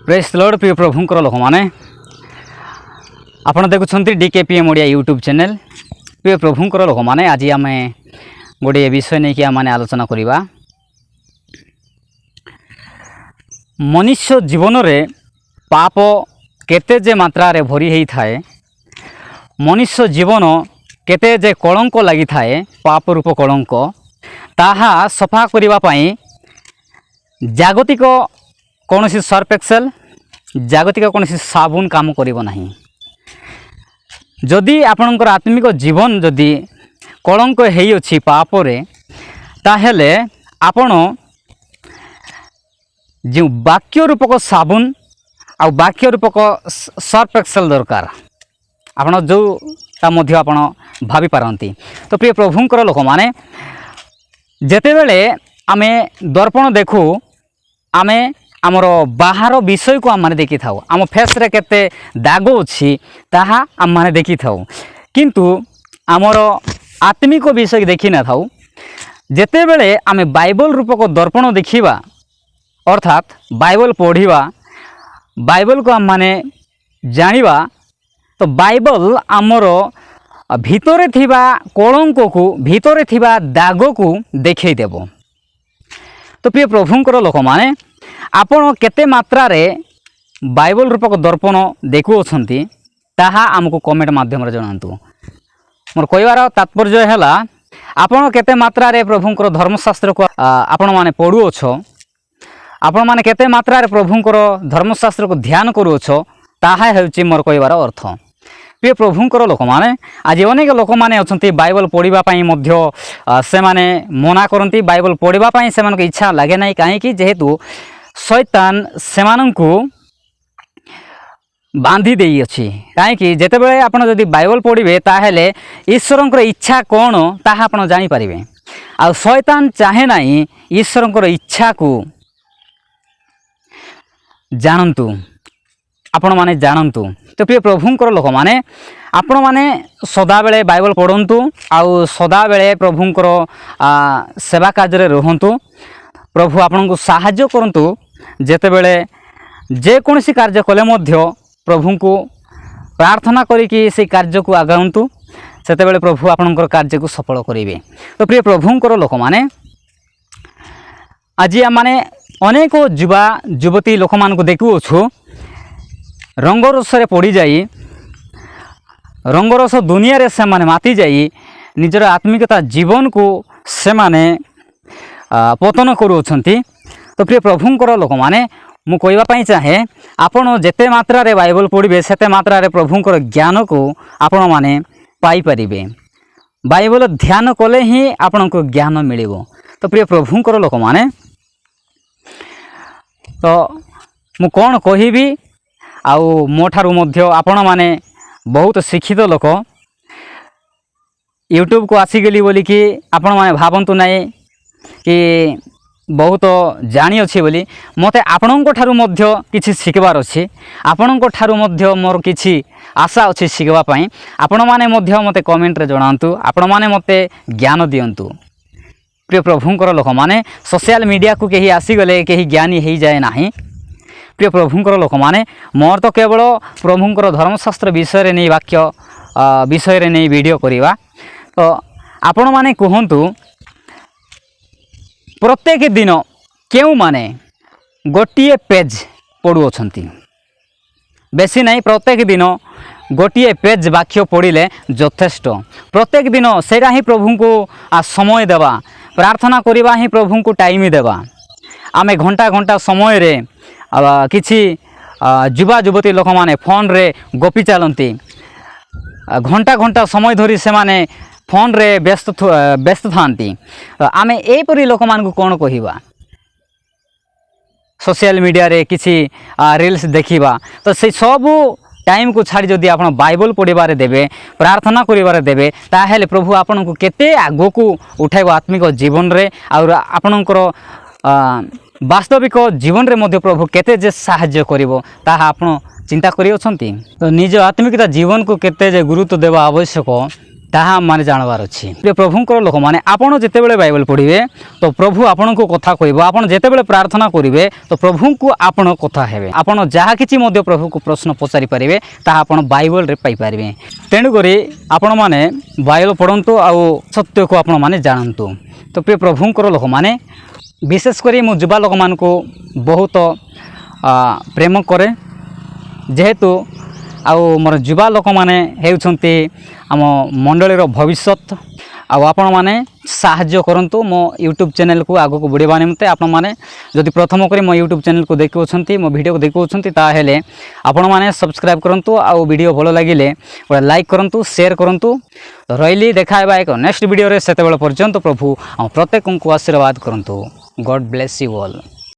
Praise Lord प्रिय प्रभुंकर लोक मैंने आपड़ देखुं डीकेपीएम ओडिया यूट्यूब चैनल। प्रिय प्रभुंकर लोक मैंने आज आम गोटे विषय नहीं कि आम आलोचना करवा। मनुष्य जीवन में पाप केते जे मात्रा रे भरी होई थाए, मनुष्य जीवन केते जे कलंक लगी थाए, पाप रूप कलंक ताहा सफा करबा पई जागतिक कौन सी सर्फ एक्सेल जागतिक कौन सी साबुन काम करिबो नहीं। जदि आपणकर आत्मिक जीवन जदि कलंक हेई अछि पाप रे, ताहेले आपण जो वाक्य रूपक साबुन आ वाक्य रूपक सर्फ एक्सेल दरकार आपण जो ता मध्य आपण भाभी पारंती। तो प्रिय प्रभुंकर लोक माने जेतेबेले आमे दर्पण देखू, आमे आमर बाहर विषय को आम माने देखि थाउ, आम फेस रे केते दाग अछि ताहा आम माने देखि थाउ, किंतु आमर आत्मिक विषय देखि ना थाउ। जेतेबेले आमे बाइबल रूपक दर्पण देखिबा अर्थात बाइबल पढ़िबा, बाइबल को आम माने जानिबा, तो बाइबल आमर भितरे थिबा कलंक को, भितरे थिबा दाग को देखै देबो। तो प्रिय प्रभुंकर लोक माने आपण केते मात्रा रे बाइबल रूपक दर्पण देखु अछंती ताहा आमको कमेंट माध्यम रे जणांतु। मोर कहवार तात्पर्य हैला आपण केते मात्रा रे प्रभुंकर धर्मशास्त्र को आपण माने पढु अछो, आपण माने केते मात्रा रे प्रभुंकर धर्मशास्त्र को ध्यान करू अछो, ताहा हेउची मोर कहवार अर्थ। प्रिय प्रभुंकर लोक माने आज अनेक लोक माने अछंती बाइबल पढ़िबा पई मध्य से माने मना करंती, बाइबल पढ़िबा पई से मानक इच्छा लागे नाही, काहे कि जेहेतु शैतान सेमानंकु बांधी देई अछि। काहे कि जेतेबेले आपण जदि बाइबल पढ़िबे ताहेले ईश्वरंकर इच्छा कोन ताहा आपण जानि परिबे, आ शैतान चाहे नाही ईश्वरंकर इच्छा को जानंतु, आपण माने जानंतु। तो प्रिय प्रभुंकर लोक माने आपण माने सदा बेले बाइबल पढ़ंतु, आउ सदा बेले प्रभुंकर सेवा कार्य रे रहंतु। प्रभु आपन को सहाय्य करंतु, जेतेबेले जे कोनसी कार्य कले मध्य प्रभु को प्रार्थना करिकि से कार्य को आगाउंतु, सेतेबेले प्रभु आपनकर कार्य को सफल करिवे। तो प्रिय प्रभुंकर लोक माने आज माने अनेक युवा युवती लोक मान को देखु छु रंगरस रे पड़ी जाई, रंगरस दुनिया रे से माने माती जाई निजर आत्मिकता जीवन को से माने पतन करूछंती। तो प्रिय प्रभुंकर लोक माने मु कहबा पई चाहे आपण जेते मात्रा रे बाइबल पढ़िबे सेते मात्रा रे प्रभुंकर ज्ञान को आपण माने पाई परिबे। बाइबल ध्यान कले ही आपण को ज्ञान मिलिबो। तो प्रिय प्रभुंकर लोक माने तो मु कोन कहिबी, आउ मोठारु मध्य आपण माने बहुत शिक्षित लोक यूट्यूब को आसीगली बोली कि आपण माने भावंतु नाही कि बहुत जानी अच्छी बोली। मते आपणको ठारू मध्य किछि शिखबार अछि, आपणको ठारू मध्य मोर किछि आशा अछि शिखबा पई। आपण माने मध्य मते कमेंट रे जणांतु, आपण माने मते ज्ञान दियंतु। प्रिय प्रभुंकर लोक माने सोशल मीडिया को केही आसीगले केही ज्ञानी हेई जाए नाही। प्रिय प्रभुंकर लोक माने मोर तो केवल प्रभुंकर धर्मशास्त्र विषय नहीं वाक्य विषय नहीं वीडियो करिवा। तो आपण माने कहंतु प्रत्येक दिन केउ माने गोटिए पेज पढ़ु अछंती, बेसी नहीं प्रत्येक दिन गोटिए पेज वाक्य पढ़िले यथेष्ट। प्रत्येक दिन सेरा ही प्रभु को समय देवा, प्रार्थना करिबा ही प्रभु को टाइम देवा। आमे घंटा घंटा समय रे किछि युवा युवती लोक माने फोन रे गपी चलती, घंटा घंटा समय धरी से माने फोन रे व्यस्त थांती। आमे एपरी लोक मान को कोन कहिबा, सोशल मीडिया रे किछि रील्स देखिबा, तो से सब टाइम को छाड़ी जदि आपण बाइबल पढ़िबारे देबे, प्रार्थना करिबारे देबे, ताहेले प्रभु आपन को केते आगो को उठाइबो आत्मिक जीवन रे, और आपनकर वास्तविक जीवन रे मध्य प्रभु केते जे सहाय्य करिवो ताहा आपण चिंता करि अछंती। तो निज आत्मिकता जीवन को केते जे गुरुत्व देवा आवश्यक ତାହା ମାନେ ଜାଣିବାର ଅଛି। ପ୍ରଭୁଙ୍କର ଲୋକମାନେ ଆପଣ ଯେତେବେଳେ ବାଇବେଲ ପଢ଼ିବେ ତ ପ୍ରଭୁ ଆପଣଙ୍କୁ କଥା କହିବ। ଆପଣ ଯେତେବେଳେ ପ୍ରାର୍ଥନା କରିବେ ତ ପ୍ରଭୁଙ୍କୁ ଆପଣ କଥା ହେବେ। ଆପଣ ଯାହା କିଛି ମଧ୍ୟ ପ୍ରଭୁକୁ ପ୍ରଶ୍ନ ପଚାରି ପାରିବେ ତାହା ଆପଣ ବାଇବେଲରେ ପାଇପାରିବେ। ତେଣୁକରି ଆପଣମାନେ ବାଇବେଲ ପଢ଼ନ୍ତୁ ଆଉ ସତ୍ୟକୁ ଆପଣମାନେ ଜାଣନ୍ତୁ। ତ ପ୍ରିୟ ପ୍ରଭୁଙ୍କର ଲୋକମାନେ, ବିଶେଷ କରି ମୁଁ ଯୁବା ଲୋକମାନଙ୍କୁ ବହୁତ ପ୍ରେମ କରେ, ଯେହେତୁ ଆଉ ମୋର ଯୁବା ଲୋକମାନେ ହେଉଛନ୍ତି ଆମ ମଣ୍ଡଳୀର ଭବିଷ୍ୟତ। ଆଉ ଆପଣମାନେ ସାହାଯ୍ୟ କରନ୍ତୁ ମୋ ୟୁଟ୍ୟୁବ୍ ଚ୍ୟାନେଲ୍କୁ ଆଗକୁ ବଢ଼ିବା ନିମନ୍ତେ। ଆପଣମାନେ ଯଦି ପ୍ରଥମ କରି ମୋ ୟୁଟ୍ୟୁବ୍ ଚ୍ୟାନେଲ୍କୁ ଦେଖୁଛନ୍ତି, ମୋ ଭିଡ଼ିଓକୁ ଦେଖୁଛନ୍ତି, ତାହେଲେ ଆପଣମାନେ ସବସ୍କ୍ରାଇବ୍ କରନ୍ତୁ। ଆଉ ଭିଡ଼ିଓ ଭଲ ଲାଗିଲେ ଗୋଟେ ଲାଇକ୍ କରନ୍ତୁ, ସେୟାର କରନ୍ତୁ। ତ ରହିଲି, ଦେଖା ହେବା ଏକ ନେକ୍ସଟ ଭିଡ଼ିଓରେ। ସେତେବେଳେ ପର୍ଯ୍ୟନ୍ତ ପ୍ରଭୁ ଆମ ପ୍ରତ୍ୟେକଙ୍କୁ ଆଶୀର୍ବାଦ କରନ୍ତୁ। ଗଡ୍ ବ୍ଲେସ୍ ୟୁ ଅଲ୍।